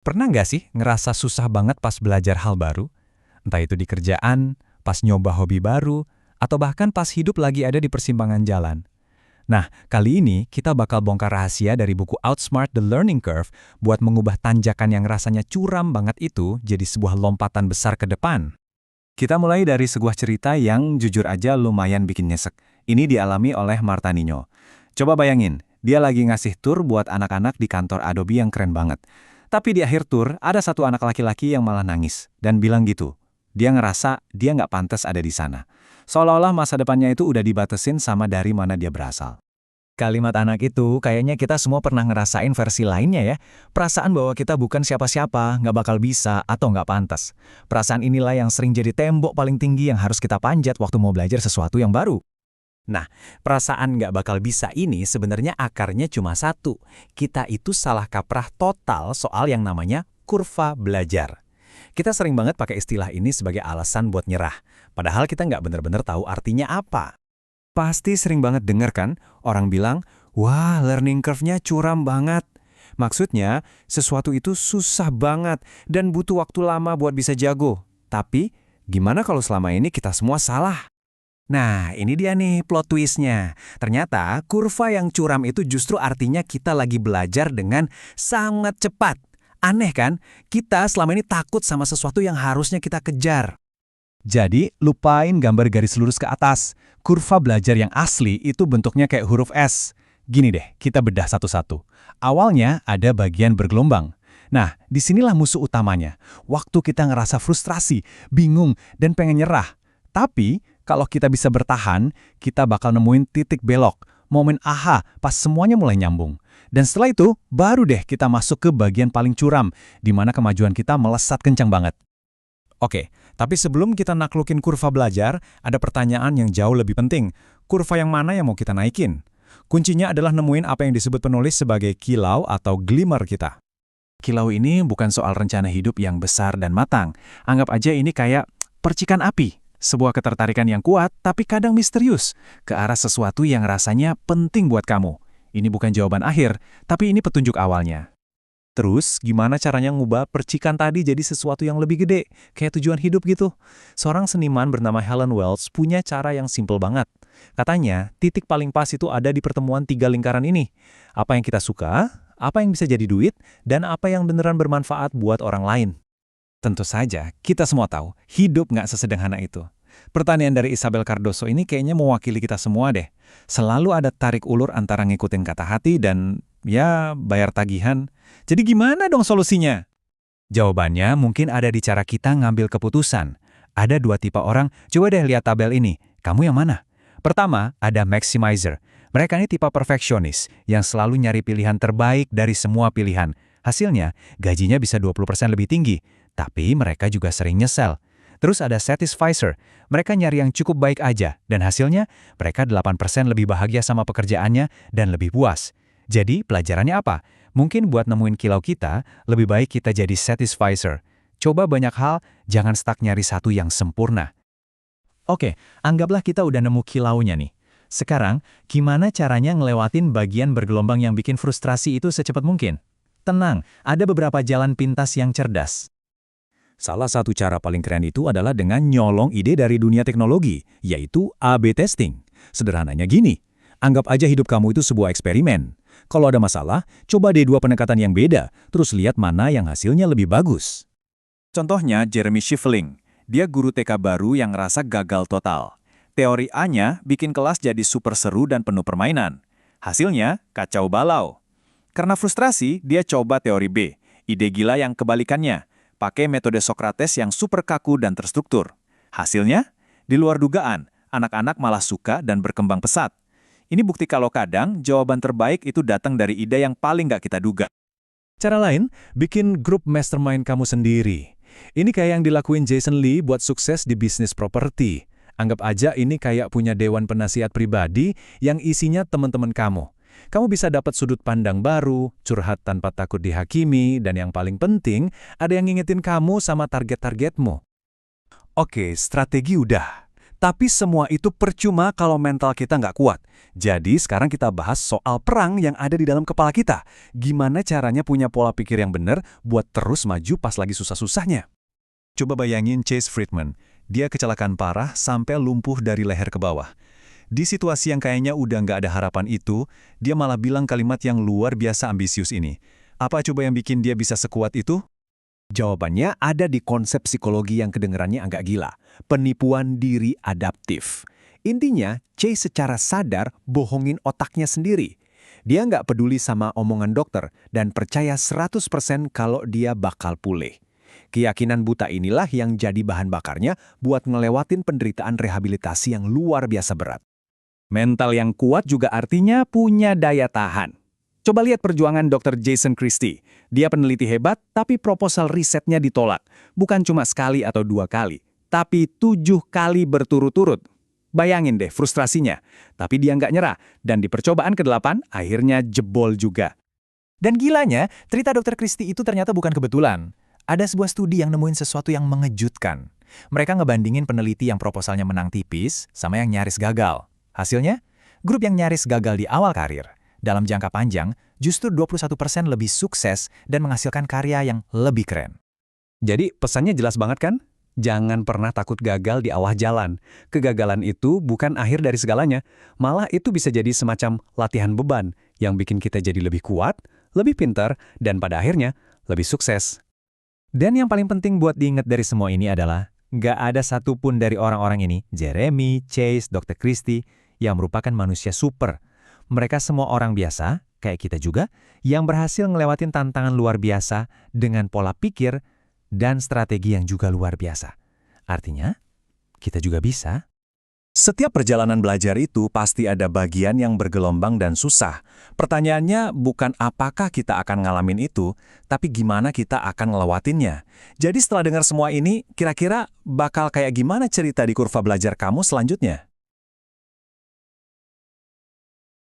Pernah nggak sih ngerasa susah banget pas belajar hal baru? Entah itu di kerjaan, pas nyoba hobi baru, atau bahkan pas hidup lagi ada di persimpangan jalan. Nah, kali ini kita bakal bongkar rahasia dari buku Outsmart the Learning Curve buat mengubah tanjakan yang rasanya curam banget itu jadi sebuah lompatan besar ke depan. Kita mulai dari sebuah cerita yang jujur aja lumayan bikin nyesek. Ini dialami oleh Marta Nino. Coba bayangin, dia lagi ngasih tur buat anak-anak di kantor Adobe yang keren banget. Tapi di akhir tur, ada satu anak laki-laki yang malah nangis dan bilang gitu. Dia ngerasa dia nggak pantas ada di sana. Seolah-olah masa depannya itu udah dibatesin sama dari mana dia berasal. Kalimat anak itu kayaknya kita semua pernah ngerasain versi lainnya ya. Perasaan bahwa kita bukan siapa-siapa, nggak bakal bisa, atau nggak pantas. Perasaan inilah yang sering jadi tembok paling tinggi yang harus kita panjat waktu mau belajar sesuatu yang baru. Nah, perasaan nggak bakal bisa ini sebenarnya akarnya cuma satu. Kita itu salah kaprah total soal yang namanya kurva belajar. Kita sering banget pakai istilah ini sebagai alasan buat nyerah. Padahal kita nggak benar-benar tahu artinya apa. Pasti sering banget denger kan, orang bilang, wah learning curve-nya curam banget. Maksudnya, sesuatu itu susah banget dan butuh waktu lama buat bisa jago. Tapi, gimana kalau selama ini kita semua salah? Nah, ini dia nih plot twist-nya. Ternyata, kurva yang curam itu justru artinya kita lagi belajar dengan sangat cepat. Aneh kan? Kita selama ini takut sama sesuatu yang harusnya kita kejar. Jadi, lupain gambar garis lurus ke atas. Kurva belajar yang asli itu bentuknya kayak huruf S. Gini deh, kita bedah satu-satu. Awalnya ada bagian bergelombang. Nah, disinilah musuh utamanya. Waktu kita ngerasa frustrasi, bingung, dan pengen nyerah. Tapi, kalau kita bisa bertahan, kita bakal nemuin titik belok, momen aha pas semuanya mulai nyambung. Dan setelah itu, baru deh kita masuk ke bagian paling curam, di mana kemajuan kita melesat kencang banget. Oke, tapi sebelum kita naklukin kurva belajar, ada pertanyaan yang jauh lebih penting. Kurva yang mana yang mau kita naikin? Kuncinya adalah nemuin apa yang disebut penulis sebagai kilau atau glimmer kita. Kilau ini bukan soal rencana hidup yang besar dan matang. Anggap aja ini kayak percikan api. Sebuah ketertarikan yang kuat, tapi kadang misterius. Ke arah sesuatu yang rasanya penting buat kamu. Ini bukan jawaban akhir, tapi ini petunjuk awalnya. Terus, gimana caranya ngubah percikan tadi jadi sesuatu yang lebih gede, kayak tujuan hidup gitu? Seorang seniman bernama Helen Wells punya cara yang simpel banget. Katanya, titik paling pas itu ada di pertemuan tiga lingkaran ini. Apa yang kita suka, apa yang bisa jadi duit, dan apa yang beneran bermanfaat buat orang lain. Tentu saja, kita semua tahu, hidup nggak sesederhana itu. Pertanyaan dari Isabel Cardoso ini kayaknya mewakili kita semua deh. Selalu ada tarik ulur antara ngikutin kata hati dan, ya, bayar tagihan. Jadi gimana dong solusinya? Jawabannya mungkin ada di cara kita ngambil keputusan. Ada dua tipe orang, coba deh lihat tabel ini. Kamu yang mana? Pertama, ada maximizer. Mereka ini tipe perfeksionis, yang selalu nyari pilihan terbaik dari semua pilihan. Hasilnya, gajinya bisa 20% lebih tinggi, tapi mereka juga sering nyesel. Terus ada satisficer. Mereka nyari yang cukup baik aja, dan hasilnya, mereka 8% lebih bahagia sama pekerjaannya dan lebih puas. Jadi, pelajarannya apa? Mungkin buat nemuin kilau kita, lebih baik kita jadi satisficer. Coba banyak hal, jangan stuck nyari satu yang sempurna. Oke, anggaplah kita udah nemu kilaunya nih. Sekarang, gimana caranya ngelewatin bagian bergelombang yang bikin frustrasi itu secepat mungkin? Tenang, ada beberapa jalan pintas yang cerdas. Salah satu cara paling keren itu adalah dengan nyolong ide dari dunia teknologi, yaitu A/B testing. Sederhananya gini, anggap aja hidup kamu itu sebuah eksperimen. Kalau ada masalah, coba deh dua pendekatan yang beda, terus lihat mana yang hasilnya lebih bagus. Contohnya Jeremy Schifeling. Dia guru TK baru yang ngerasa gagal total. Teori A-nya bikin kelas jadi super seru dan penuh permainan. Hasilnya kacau balau. Karena frustrasi, dia coba teori B. Ide gila yang kebalikannya. Pakai metode Socrates yang super kaku dan terstruktur. Hasilnya, di luar dugaan, anak-anak malah suka dan berkembang pesat. Ini bukti kalau kadang jawaban terbaik itu datang dari ide yang paling nggak kita duga. Cara lain, bikin grup mastermind kamu sendiri. Ini kayak yang dilakuin Jason Lee buat sukses di bisnis properti. Anggap aja ini kayak punya dewan penasihat pribadi yang isinya teman-teman kamu. Kamu bisa dapat sudut pandang baru, curhat tanpa takut dihakimi, dan yang paling penting, ada yang ngingetin kamu sama target-targetmu. Oke, strategi udah. Tapi semua itu percuma kalau mental kita nggak kuat. Jadi sekarang kita bahas soal perang yang ada di dalam kepala kita. Gimana caranya punya pola pikir yang benar buat terus maju pas lagi susah-susahnya. Coba bayangin Chase Friedman. Dia kecelakaan parah sampai lumpuh dari leher ke bawah. Di situasi yang kayaknya udah nggak ada harapan itu, dia malah bilang kalimat yang luar biasa ambisius ini. Apa coba yang bikin dia bisa sekuat itu? Jawabannya ada di konsep psikologi yang kedengerannya agak gila, penipuan diri adaptif. Intinya, Chase secara sadar bohongin otaknya sendiri. Dia nggak peduli sama omongan dokter dan percaya 100% kalau dia bakal pulih. Keyakinan buta inilah yang jadi bahan bakarnya buat ngelewatin penderitaan rehabilitasi yang luar biasa berat. Mental yang kuat juga artinya punya daya tahan. Coba lihat perjuangan Dr. Jason Christie. Dia peneliti hebat, tapi proposal risetnya ditolak. Bukan cuma sekali atau 2 kali, tapi 7 kali berturut-turut. Bayangin deh frustrasinya. Tapi dia nggak nyerah, dan di percobaan ke-8, akhirnya jebol juga. Dan gilanya, cerita Dr. Christie itu ternyata bukan kebetulan. Ada sebuah studi yang nemuin sesuatu yang mengejutkan. Mereka ngebandingin peneliti yang proposalnya menang tipis sama yang nyaris gagal. Hasilnya, grup yang nyaris gagal di awal karir, dalam jangka panjang, justru 21% lebih sukses dan menghasilkan karya yang lebih keren. Jadi pesannya jelas banget kan? Jangan pernah takut gagal di awal jalan. Kegagalan itu bukan akhir dari segalanya, malah itu bisa jadi semacam latihan beban yang bikin kita jadi lebih kuat, lebih pintar, dan pada akhirnya lebih sukses. Dan yang paling penting buat diingat dari semua ini adalah, nggak ada satupun dari orang-orang ini, Jeremy, Chase, Dr. Christie, yang merupakan manusia super. Mereka semua orang biasa, kayak kita juga, yang berhasil ngelewatin tantangan luar biasa dengan pola pikir dan strategi yang juga luar biasa. Artinya, kita juga bisa. Setiap perjalanan belajar itu pasti ada bagian yang bergelombang dan susah. Pertanyaannya bukan apakah kita akan ngalamin itu, tapi gimana kita akan ngelewatinnya. Jadi setelah dengar semua ini, kira-kira bakal kayak gimana cerita di kurva belajar kamu selanjutnya?